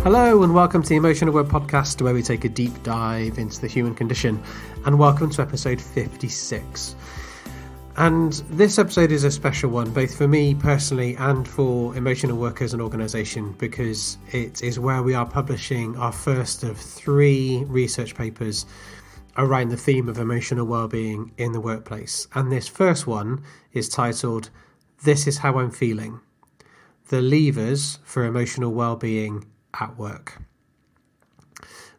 Hello and welcome to the Emotional Wellbeing podcast, where we take a deep dive into the human condition, and welcome to episode 56. And this episode is a special one, both for me personally and for Emotional Work as an organisation, because it is where we are publishing our first of 3 research papers around the theme of emotional wellbeing in the workplace. And this first one is titled, "This is How I'm Feeling: The Levers for Emotional Wellbeing at Work."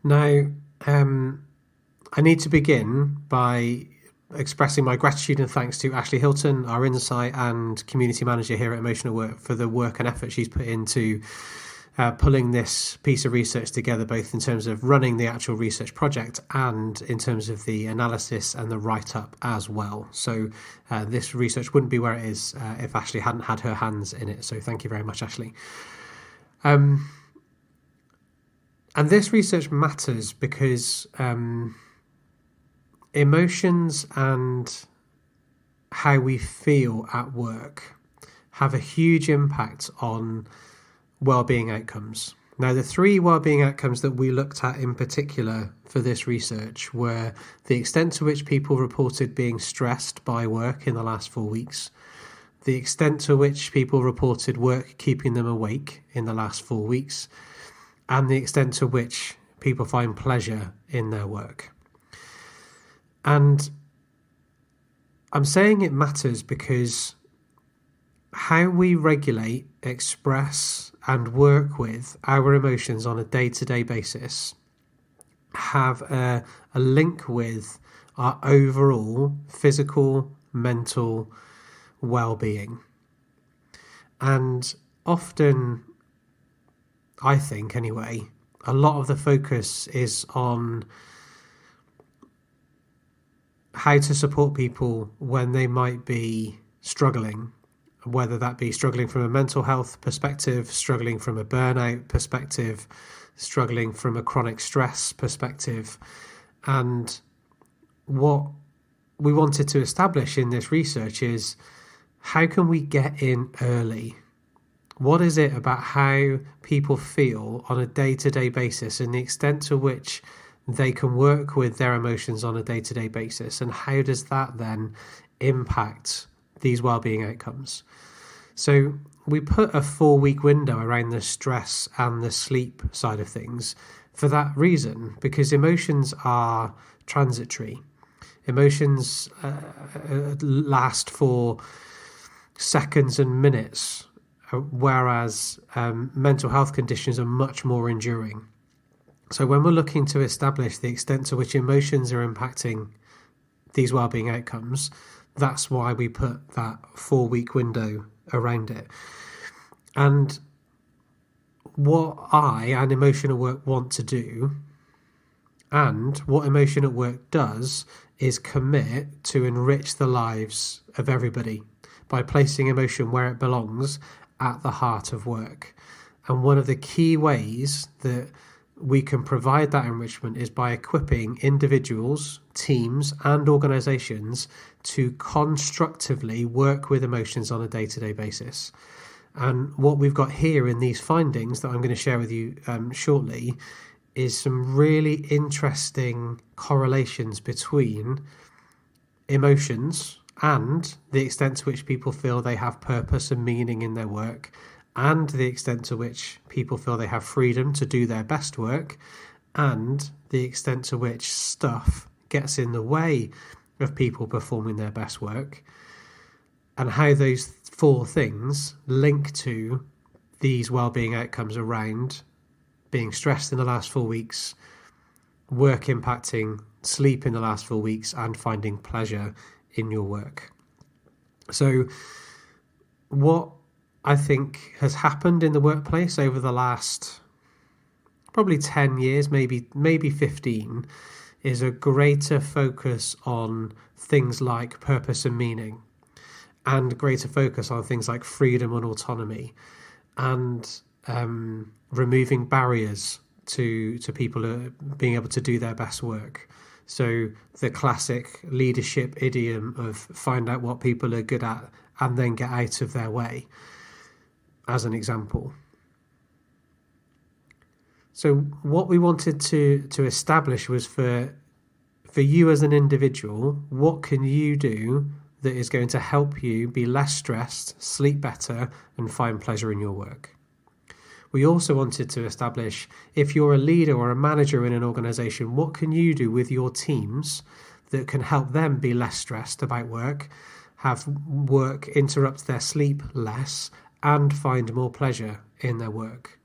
Now, I need to begin by expressing my gratitude and thanks to Ashley Hilton, our insight and community manager here at Emotional Work, for the work and effort she's put into pulling this piece of research together, both in terms of running the actual research project and in terms of the analysis and the write-up as well. So this research wouldn't be where it is if Ashley hadn't had her hands in it. So thank you very much, Ashley. And this research matters because emotions and how we feel at work have a huge impact on wellbeing outcomes. Now, the 3 wellbeing outcomes that we looked at in particular for this research were the extent to which people reported being stressed by work in the last 4 weeks, the extent to which people reported work keeping them awake in the last 4 weeks, and the extent to which people find pleasure in their work. And I'm saying it matters because how we regulate, express, and work with our emotions on a day-to-day basis have a link with our overall physical, mental well-being. And often, I think anyway, a lot of the focus is on how to support people when they might be struggling, whether that be struggling from a mental health perspective, struggling from a burnout perspective, struggling from a chronic stress perspective. And what we wanted to establish in this research is, how can we get in early? What is it about how people feel on a day-to-day basis and the extent to which they can work with their emotions on a day-to-day basis, and how does that then impact these wellbeing outcomes? So we put a 4-week window around the stress and the sleep side of things for that reason, because emotions are transitory. Emotions last for seconds and minutes, whereas mental health conditions are much more enduring. So when we're looking to establish the extent to which emotions are impacting these wellbeing outcomes, that's why we put that 4-week window around it. And what I and Emotional Work want to do, and what Emotional Work does, is commit to enrich the lives of everybody by placing emotion where it belongs, at the heart of work. And one of the key ways that we can provide that enrichment is by equipping individuals, teams, and organisations to constructively work with emotions on a day-to-day basis. And what we've got here in these findings that I'm going to share with you shortly is some really interesting correlations between emotions and the extent to which people feel they have purpose and meaning in their work, and the extent to which people feel they have freedom to do their best work, and the extent to which stuff gets in the way of people performing their best work, and how those 4 things link to these wellbeing outcomes around being stressed in the last 4 weeks, work impacting sleep in the last 4 weeks, and finding pleasure in your work. So what I think has happened in the workplace over the last probably 10 years, maybe 15, is a greater focus on things like purpose and meaning, and greater focus on things like freedom and autonomy, and removing barriers to people being able to do their best work. So the classic leadership idiom of find out what people are good at and then get out of their way, as an example. So what we wanted to establish was for you as an individual, what can you do that is going to help you be less stressed, sleep better, and find pleasure in your work? We also wanted to establish, if you're a leader or a manager in an organization, what can you do with your teams that can help them be less stressed about work, have work interrupt their sleep less, and find more pleasure in their work?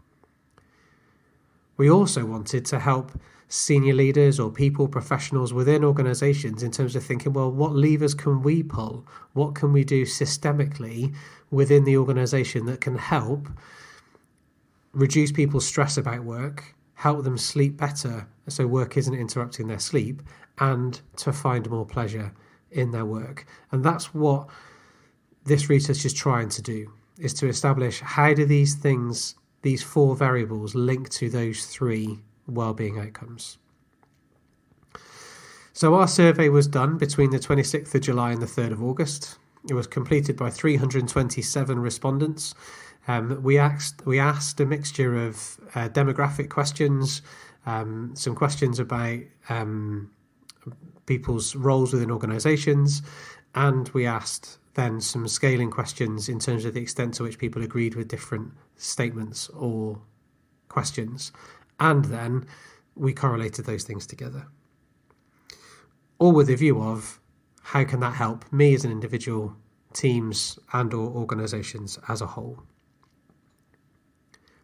We also wanted to help senior leaders or people, professionals within organizations in terms of thinking, well, what levers can we pull? What can we do systemically within the organization that can help reduce people's stress about work, help them sleep better so work isn't interrupting their sleep, and to find more pleasure in their work? And that's what this research is trying to do, is to establish how do these things, these four variables, link to those three wellbeing outcomes. So our survey was done between the 26th of July and the 3rd of August. It was completed by 327 respondents. We asked a mixture of demographic questions, some questions about people's roles within organisations, and we asked then some scaling questions in terms of the extent to which people agreed with different statements or questions. And then we correlated those things together, all with a view of how can that help me as an individual, teams and or organisations as a whole.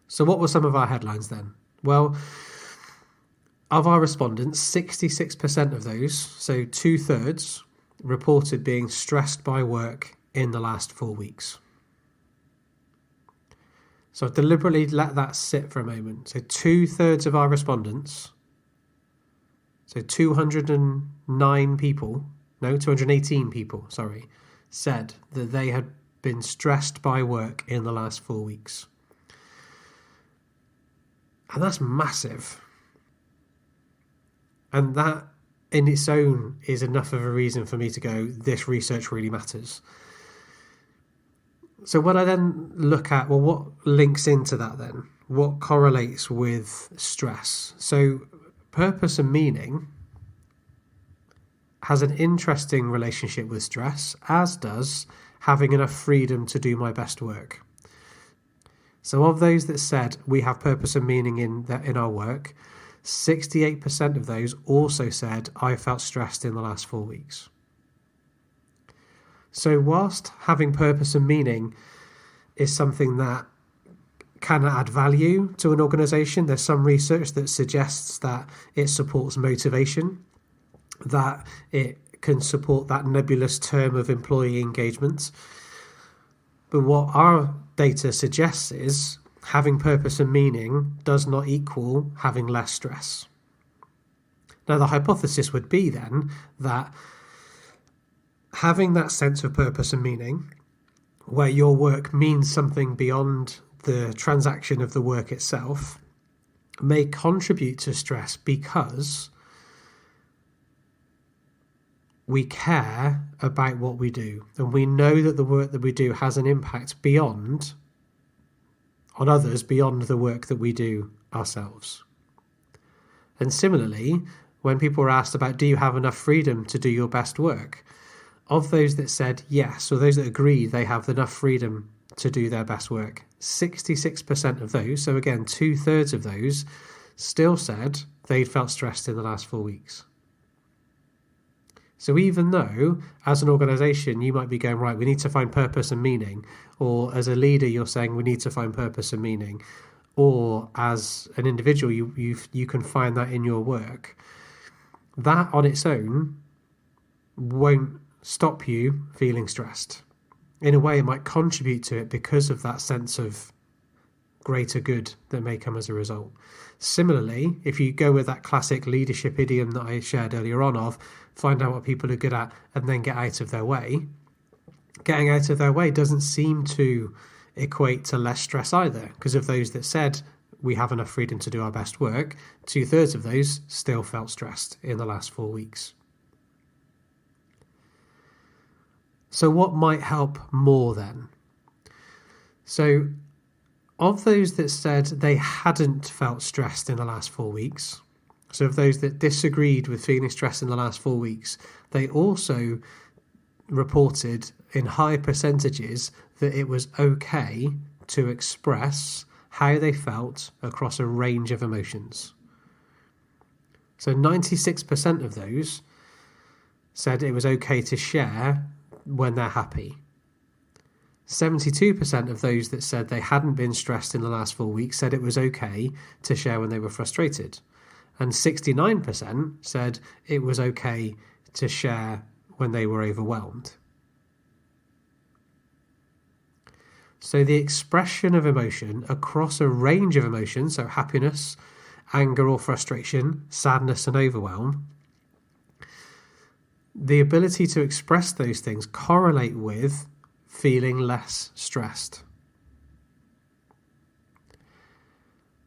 So what were some of our headlines then? Well, of our respondents, 66% of those, so 2/3, reported being stressed by work in the last 4 weeks. So I've deliberately let that sit for a moment. So 2/3 of our respondents, so 218 people, said that they had been stressed by work in the last 4 weeks. And that's massive. And that in its own is enough of a reason for me to go, this research really matters. So when I then look at, well, what links into that then? What correlates with stress? So purpose and meaning has an interesting relationship with stress, as does having enough freedom to do my best work. So of those that said we have purpose and meaning in our work, 68% of those also said I felt stressed in the last 4 weeks. So whilst having purpose and meaning is something that can add value to an organisation, there's some research that suggests that it supports motivation, that it can support that nebulous term of employee engagement. But what our data suggests is having purpose and meaning does not equal having less stress. Now, the hypothesis would be then that having that sense of purpose and meaning, where your work means something beyond the transaction of the work itself, may contribute to stress because we care about what we do, and we know that the work that we do has an impact on others beyond the work that we do ourselves. And similarly, when people were asked about, do you have enough freedom to do your best work? Of those that said yes, or those that agreed they have enough freedom to do their best work, 66% of those, so again 2/3 of those, still said they'd felt stressed in the last 4 weeks. So even though, as an organisation, you might be going, right, we need to find purpose and meaning, or as a leader, you're saying we need to find purpose and meaning, or as an individual, you can find that in your work, that on its own won't stop you feeling stressed. In a way, it might contribute to it because of that sense of greater good that may come as a result. Similarly, if you go with that classic leadership idiom that I shared earlier on of find out what people are good at and then get out of their way, getting out of their way doesn't seem to equate to less stress either, because of those that said we have enough freedom to do our best work, 2/3 of those still felt stressed in the last 4 weeks. So what might help more then? So Of those that said they hadn't felt stressed in the last 4 weeks, so of those that disagreed with feeling stressed in the last 4 weeks, they also reported in high percentages that it was okay to express how they felt across a range of emotions. So 96% of those said it was okay to share when they're happy. 72% of those that said they hadn't been stressed in the last 4 weeks said it was okay to share when they were frustrated. And 69% said it was okay to share when they were overwhelmed. So the expression of emotion across a range of emotions, so happiness, anger or frustration, sadness and overwhelm, the ability to express those things correlate with feeling less stressed.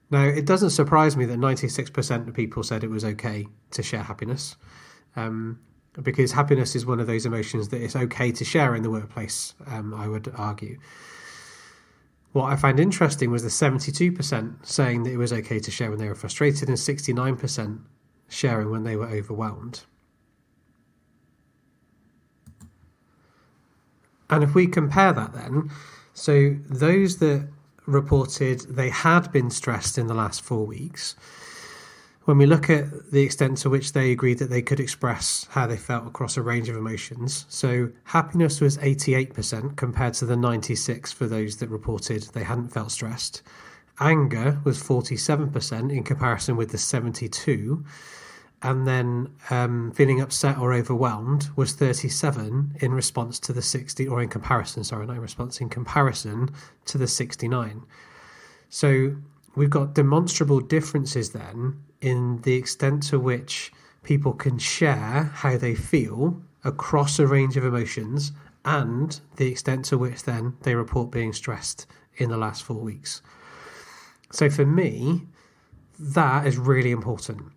Now, it doesn't surprise me that 96% of people said it was okay to share happiness, because happiness is one of those emotions that it's okay to share in the workplace, I would argue. What I find interesting was the 72% saying that it was okay to share when they were frustrated and 69% sharing when they were overwhelmed. And if we compare that then, so those that reported they had been stressed in the last 4 weeks, when we look at the extent to which they agreed that they could express how they felt across a range of emotions, so happiness was 88% compared to the 96% for those that reported they hadn't felt stressed. Anger was 47% in comparison with the 72%. And then feeling upset or overwhelmed was 37 in response to the 60, or in comparison to the 69. So we've got demonstrable differences then in the extent to which people can share how they feel across a range of emotions and the extent to which then they report being stressed in the last 4 weeks. So for me, that is really important.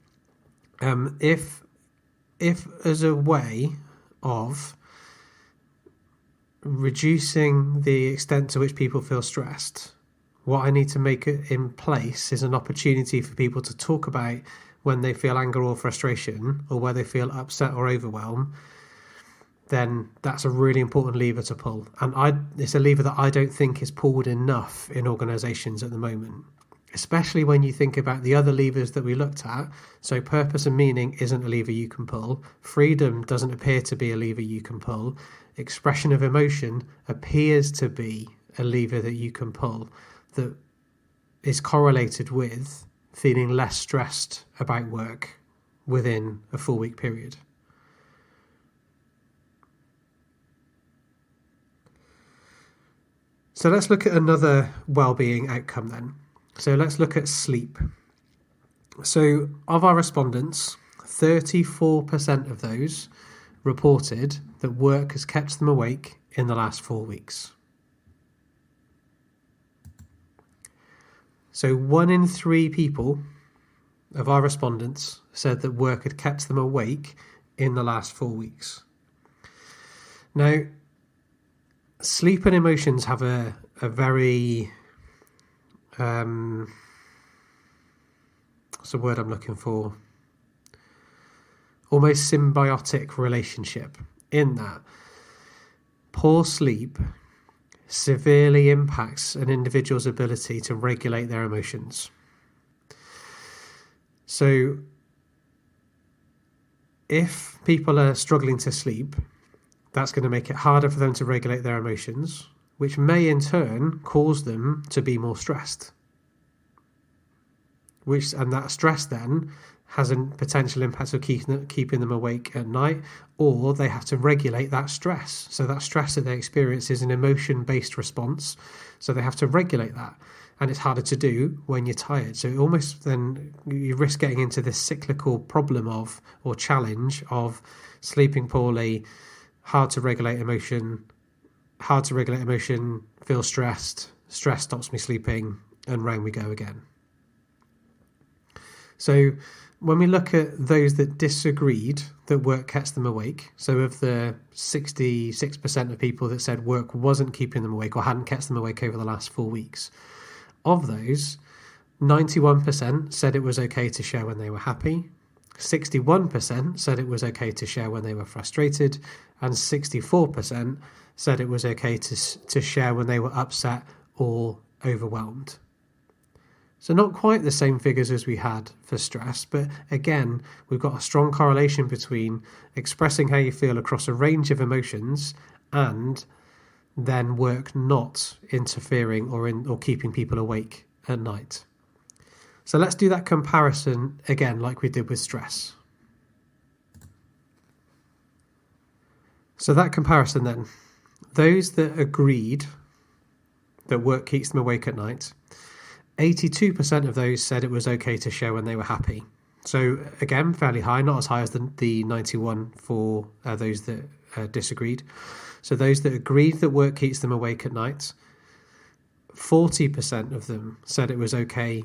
If as a way of reducing the extent to which people feel stressed, what I need to make in place is an opportunity for people to talk about when they feel anger or frustration, or where they feel upset or overwhelmed, then that's a really important lever to pull. And it's a lever that I don't think is pulled enough in organisations at the moment, especially when you think about the other levers that we looked at. So purpose and meaning isn't a lever you can pull. Freedom doesn't appear to be a lever you can pull. Expression of emotion appears to be a lever that you can pull that is correlated with feeling less stressed about work within a 4-week period. So let's look at another wellbeing outcome then. So let's look at sleep. So of our respondents, 34% of those reported that work has kept them awake in the last 4 weeks. So 1 in 3 people of our respondents said that work had kept them awake in the last 4 weeks. Now, sleep and emotions have a very what's the word I'm looking for? Almost symbiotic relationship, in that poor sleep severely impacts an individual's ability to regulate their emotions. So if people are struggling to sleep, that's going to make it harder for them to regulate their emotions, which may in turn cause them to be more stressed. And that stress then has a potential impact of keeping them awake at night, or they have to regulate that stress. So that stress that they experience is an emotion-based response, so they have to regulate that. And it's harder to do when you're tired. So almost then you risk getting into this cyclical problem or challenge of sleeping poorly, hard to regulate emotion, feel stressed, stress stops me sleeping, and round we go again. So when we look at those that disagreed that work kept them awake, so of the 66% of people that said work wasn't keeping them awake or hadn't kept them awake over the last 4 weeks, Of those, 91% said it was okay to share when they were happy, 61% said it was okay to share when they were frustrated, and 64% said it was okay to share when they were upset or overwhelmed. So not quite the same figures as we had for stress, but again, we've got a strong correlation between expressing how you feel across a range of emotions and then work not interfering or keeping people awake at night. So let's do that comparison again like we did with stress. So that comparison then, those that agreed that work keeps them awake at night, 82% of those said it was okay to share when they were happy. So again, fairly high, not as high as the 91 for those that disagreed. So those that agreed that work keeps them awake at night, 40% of them said it was okay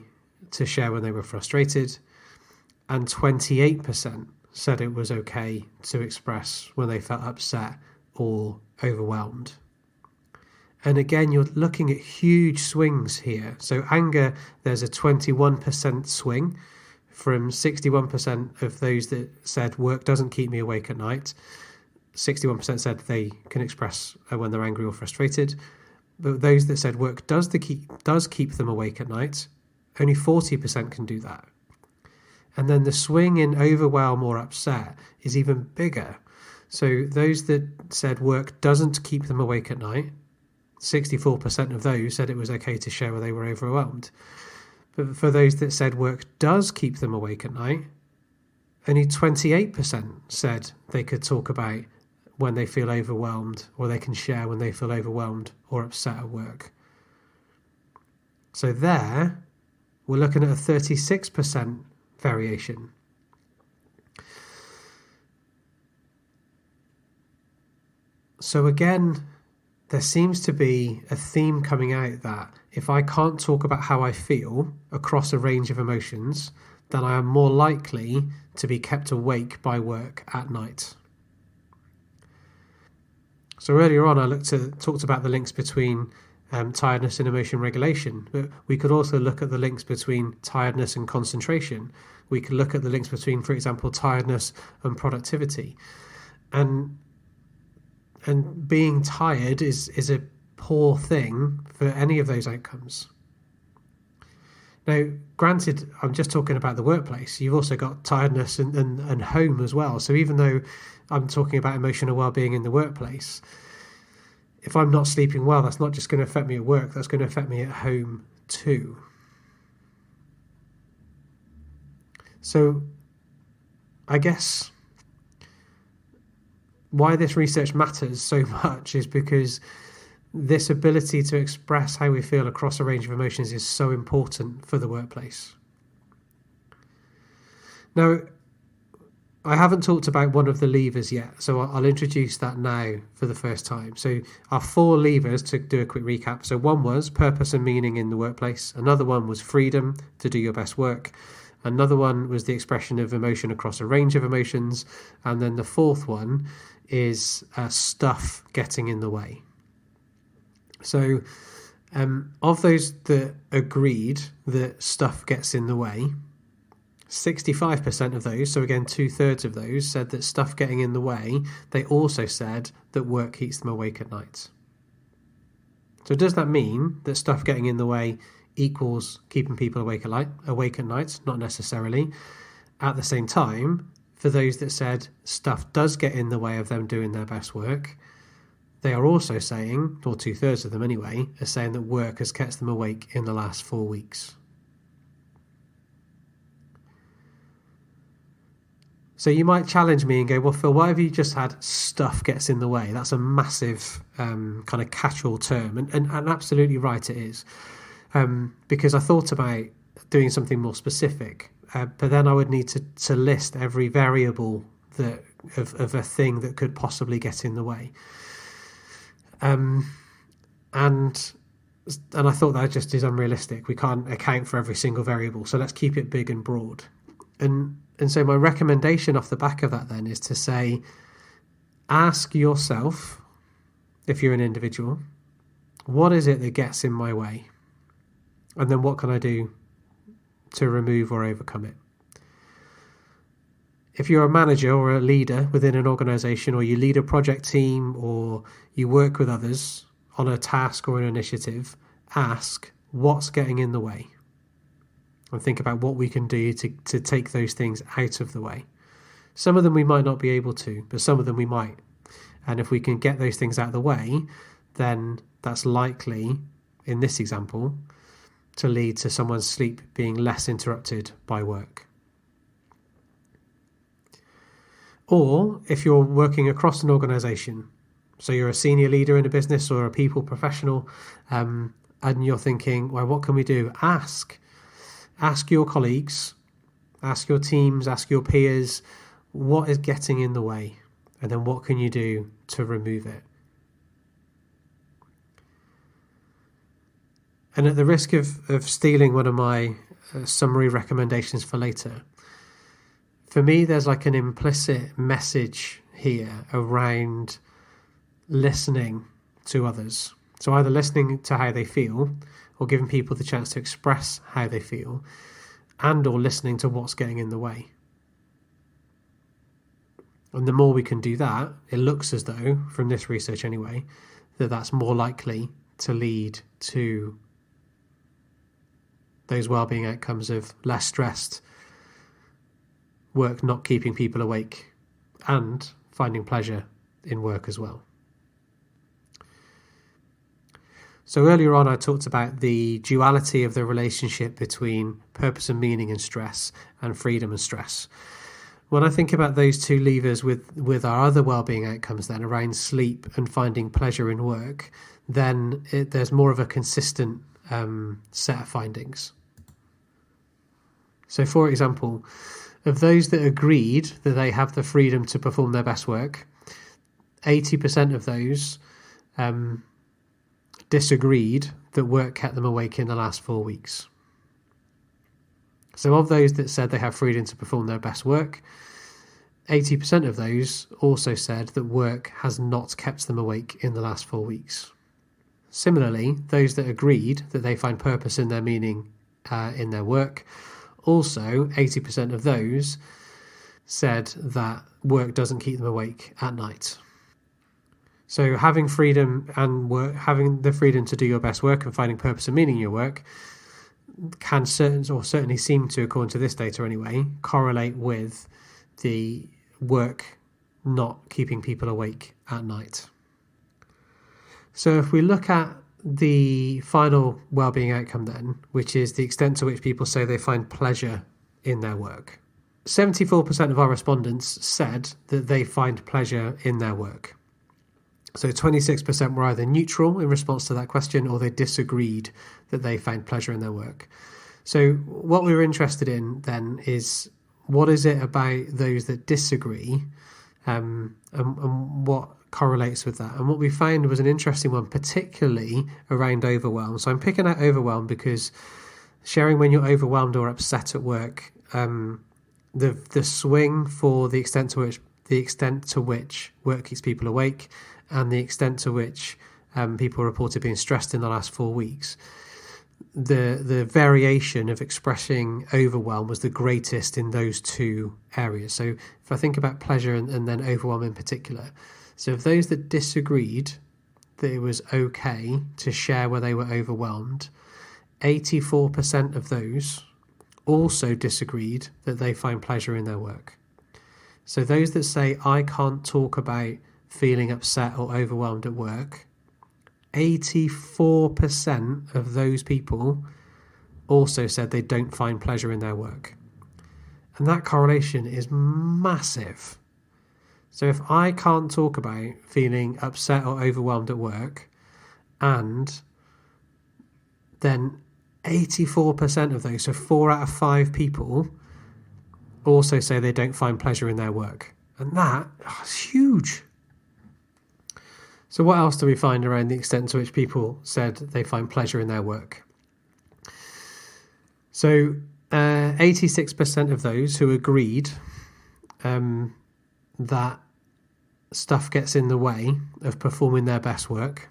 to share when they were frustrated, and 28% said it was okay to express when they felt upset or overwhelmed. And again, you're looking at huge swings here. So anger, there's a 21% swing from 61% of those that said work doesn't keep me awake at night. 61% said they can express when they're angry or frustrated. But those that said work does keep them awake at night, only 40% can do that. And then the swing in overwhelm or upset is even bigger. So those that said work doesn't keep them awake at night, 64% of those said it was okay to share when they were overwhelmed. But for those that said work does keep them awake at night, only 28% said they could talk about when they feel overwhelmed, or they can share when they feel overwhelmed or upset at work. So there, we're looking at a 36% variation. So again, there seems to be a theme coming out that if I can't talk about how I feel across a range of emotions, then I am more likely to be kept awake by work at night. So earlier on, I talked about the links between tiredness and emotion regulation, but we could also look at the links between tiredness and concentration. We could look at the links between, for example, tiredness and productivity. And being tired is a poor thing for any of those outcomes. Now, granted, I'm just talking about the workplace. You've also got tiredness and home as well. So even though I'm talking about emotional well-being in the workplace, if I'm not sleeping well, that's not just going to affect me at work, that's going to affect me at home too. So I guess why this research matters so much is because this ability to express how we feel across a range of emotions is so important for the workplace. Now, I haven't talked about one of the levers yet, so I'll introduce that now for the first time. So our 4 levers, to do a quick recap. So one was purpose and meaning in the workplace. Another one was freedom to do your best work. Another one was the expression of emotion across a range of emotions. And then the 4th one is stuff getting in the way. So of those that agreed that stuff gets in the way, 65% of those, so again 2/3 of those, said that stuff getting in the way, they also said that work keeps them awake at night. So does that mean that stuff getting in the way equals keeping people awake at night? Not necessarily. At the same time, for those that said stuff does get in the way of them doing their best work, they are also saying, or 2/3 of them anyway, are saying that work has kept them awake in the last 4 weeks. So you might challenge me and go, well, Phil, why have you just had stuff gets in the way? That's a massive kind of catch-all term. And absolutely right it is. Because I thought about doing something more specific, but then I would need to list every variable of a thing that could possibly get in the way. And I thought that just is unrealistic. We can't account for every single variable, so let's keep it big and broad. And so my recommendation off the back of that then is to say, ask yourself, if you're an individual, what is it that gets in my way? And then what can I do to remove or overcome it? If you're a manager or a leader within an organisation, or you lead a project team, or you work with others on a task or an initiative, ask what's getting in the way, and think about what we can do to take those things out of the way. Some of them we might not be able to, but some of them we might. And if we can get those things out of the way, then that's likely, in this example, to lead to someone's sleep being less interrupted by work. Or if you're working across an organisation, so you're a senior leader in a business or a people professional, and you're thinking, well, what can we do? Ask your colleagues, ask your teams, ask your peers, what is getting in the way? And then what can you do to remove it? And at the risk of stealing one of my summary recommendations for later, for me, there's like an implicit message here around listening to others. So either listening to how they feel, or giving people the chance to express how they feel, and or listening to what's getting in the way. And the more we can do that, it looks as though, from this research anyway, that that's more likely to lead to those wellbeing outcomes of less stressed work, not keeping people awake, and finding pleasure in work as well. So earlier on, I talked about the duality of the relationship between purpose and meaning and stress, and freedom and stress. When I think about those two levers with our other wellbeing outcomes then around sleep and finding pleasure in work, then there's more of a consistent set of findings. So for example, of those that agreed that they have the freedom to perform their best work, 80% of those disagreed that work kept them awake in the last 4 weeks. So of those that said they have freedom to perform their best work, 80% of those also said that work has not kept them awake in the last 4 weeks. Similarly, those that agreed that they find purpose in their meaning in their work, also 80% of those said that work doesn't keep them awake at night. So having freedom and work, having the freedom to do your best work and finding purpose and meaning in your work can certainly seem to, according to this data anyway, correlate with the work not keeping people awake at night. So if we look at the final wellbeing outcome then, which is the extent to which people say they find pleasure in their work, 74% of our respondents said that they find pleasure in their work. So 26% were either neutral in response to that question, or they disagreed that they found pleasure in their work. So what we were interested in then is, what is it about those that disagree, and what correlates with that? And what we found was an interesting one, particularly around overwhelm. So I'm picking out overwhelm because sharing when you're overwhelmed or upset at work, the swing for the extent to which work keeps people awake, and the extent to which people reported being stressed in the last 4 weeks, the variation of expressing overwhelm was the greatest in those two areas. So if I think about pleasure and then overwhelm in particular, so of those that disagreed that it was okay to share where they were overwhelmed, 84% of those also disagreed that they find pleasure in their work. So those that say, I can't talk about feeling upset or overwhelmed at work, 84% of those people also said they don't find pleasure in their work. And that correlation is massive. So if I can't talk about feeling upset or overwhelmed at work, and then 84% of those, so 4 out of 5 people, also say they don't find pleasure in their work. And that is huge. So what else do we find around the extent to which people said they find pleasure in their work? So 86% of those who agreed that stuff gets in the way of performing their best work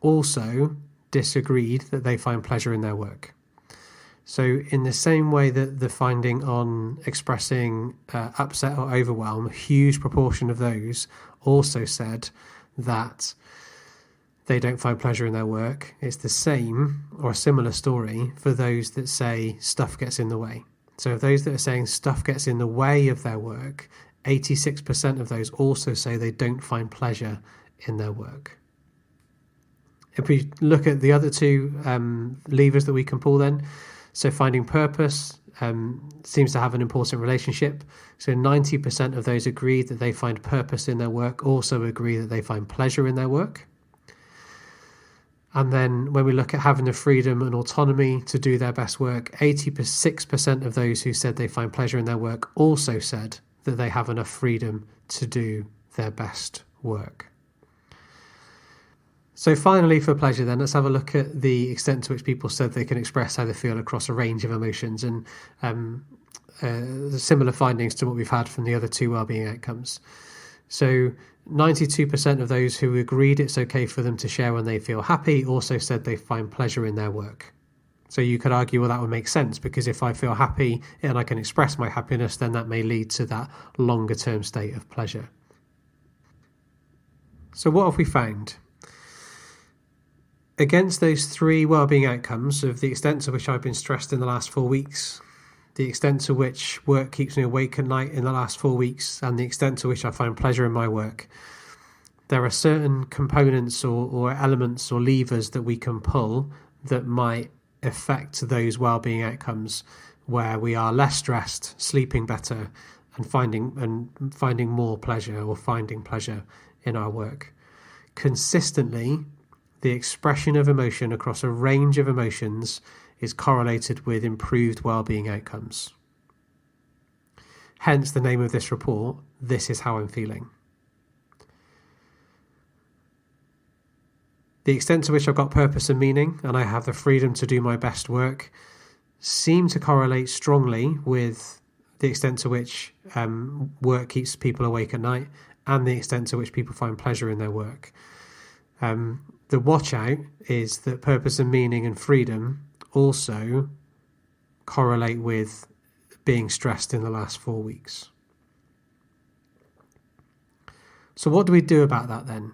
also disagreed that they find pleasure in their work. So in the same way that the finding on expressing upset or overwhelm, a huge proportion of those also said that they don't find pleasure in their work. It's the same or a similar story for those that say stuff gets in the way. So those that are saying stuff gets in the way of their work, 86% of those also say they don't find pleasure in their work. If we look at the other two levers that we can pull then, so finding purpose seems to have an important relationship. So 90% of those agree that they find purpose in their work, also agree that they find pleasure in their work. And then when we look at having the freedom and autonomy to do their best work, 86% of those who said they find pleasure in their work also said that they have enough freedom to do their best work. So finally, for pleasure then, let's have a look at the extent to which people said they can express how they feel across a range of emotions, and similar findings to what we've had from the other two wellbeing outcomes. So 92% of those who agreed it's okay for them to share when they feel happy also said they find pleasure in their work. So you could argue, well, that would make sense, because if I feel happy and I can express my happiness, then that may lead to that longer term state of pleasure. So what have we found? Against those three wellbeing outcomes of the extent to which I've been stressed in the last 4 weeks, the extent to which work keeps me awake at night in the last 4 weeks, and the extent to which I find pleasure in my work, there are certain components or elements or levers that we can pull that might affect those wellbeing outcomes, where we are less stressed, sleeping better, and finding more pleasure or finding pleasure in our work. Consistently, the expression of emotion across a range of emotions is correlated with improved wellbeing outcomes. Hence the name of this report, This Is How I'm Feeling. The extent to which I've got purpose and meaning, and I have the freedom to do my best work, seem to correlate strongly with the extent to which work keeps people awake at night, and the extent to which people find pleasure in their work. The watch out is that purpose and meaning and freedom also correlate with being stressed in the last 4 weeks. So what do we do about that then?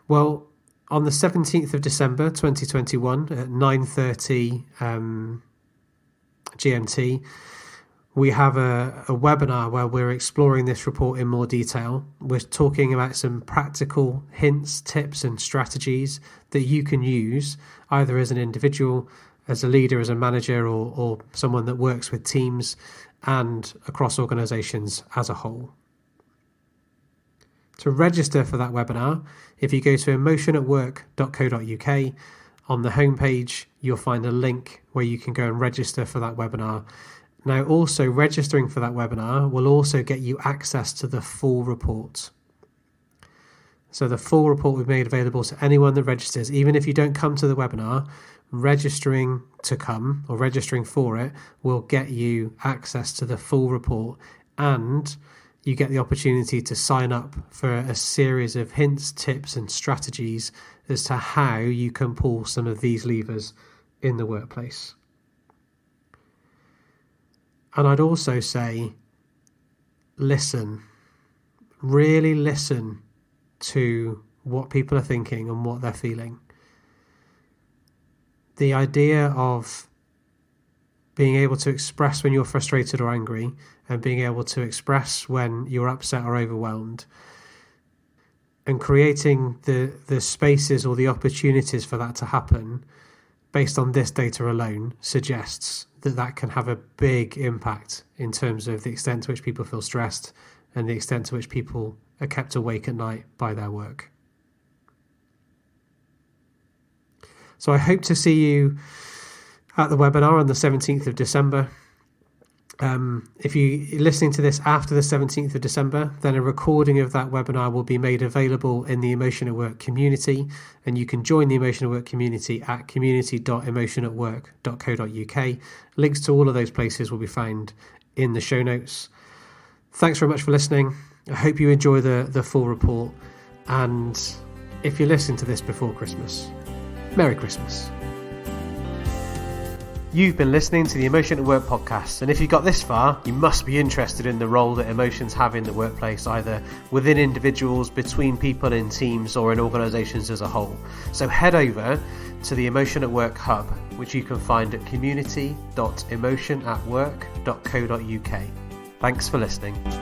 Well, on the 17th of December 2021 at 9:30 GMT, we have a webinar where we're exploring this report in more detail. We're talking about some practical hints, tips and strategies that you can use either as an individual, as a leader, as a manager, or someone that works with teams and across organisations as a whole. To register for that webinar, if you go to emotionatwork.co.uk, on the homepage you'll find a link where you can go and register for that webinar. Now, also registering for that webinar will also get you access to the full report. So the full report we've made available to anyone that registers. Even if you don't come to the webinar, registering to come or registering for it will get you access to the full report, and you get the opportunity to sign up for a series of hints, tips and strategies as to how you can pull some of these levers in the workplace. And I'd also say, listen, really listen to what people are thinking and what they're feeling. The idea of being able to express when you're frustrated or angry, and being able to express when you're upset or overwhelmed, and creating the spaces or the opportunities for that to happen based on this data alone suggests that can have a big impact in terms of the extent to which people feel stressed and the extent to which people are kept awake at night by their work. So I hope to see you at the webinar on the 17th of December. If you're listening to this after the 17th of December, then a recording of that webinar will be made available in the Emotion at Work community, and you can join the Emotion at Work community at community.emotionatwork.co.uk. Links to all of those places will be found in the show notes. Thanks very much for listening. I hope you enjoy the full report, and if you're listening to this before Christmas, Merry Christmas. You've been listening to the Emotion at Work podcast, and if you got this far, you must be interested in the role that emotions have in the workplace, either within individuals, between people in teams, or in organisations as a whole. So head over to the Emotion at Work Hub, which you can find at community.emotionatwork.co.uk. Thanks for listening.